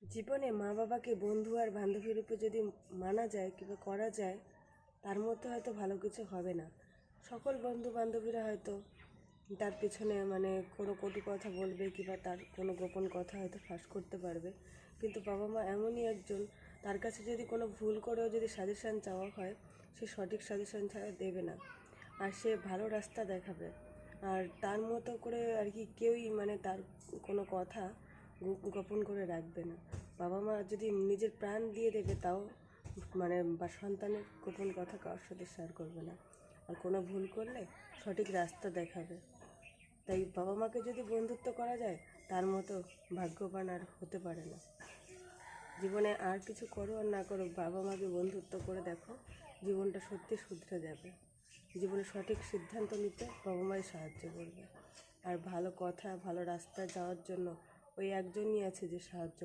জীবনে মা বাবাকে বন্ধু আর বান্ধবী রূপে যদি মানা যায় কিংবা করা যায়, তার মধ্যে হয়তো ভালো কিছু হবে না। সকল বন্ধু বান্ধবীরা হয়তো তার পেছনে কোনো কটু কথা বলবে কিংবা তার কোনো গোপন কথা হয়তো ফাঁস করতে পারবে, কিন্তু বাবা মা এমনই একজন, তার কাছে যদি কোনো ভুল করেও যদি সাজেশান চাওয়া হয়, সে সঠিক সাজেশান ছাড়া দেবে না। আর সে ভালো রাস্তা দেখাবে। আর তার মতো করে আর কি কেউই তার কোনো কথা গোপন করে রাখবে না। বাবা মা যদি নিজের প্রাণ দিয়ে দেবে, তাও বা সন্তানের গোপন কথা কারোর সাথে শেয়ার করবে না। আর কোনো ভুল করলে সঠিক রাস্তা দেখাবে। তাই বাবা মাকে যদি বন্ধুত্ব করা যায়, তার মতো ভাগ্যবান আর হতে পারে না। জীবনে আর কিছু করো আর না করো, বাবা মাকে বন্ধুত্ব করে দেখো, জীবনটা সত্যি শুধরে যাবে। জীবনে সঠিক সিদ্ধান্ত নিতে বাবা মাই সাহায্য করবে। আর ভালো কথা, ভালো রাস্তায় যাওয়ার জন্য ওই একজনই আছে যে সাহায্য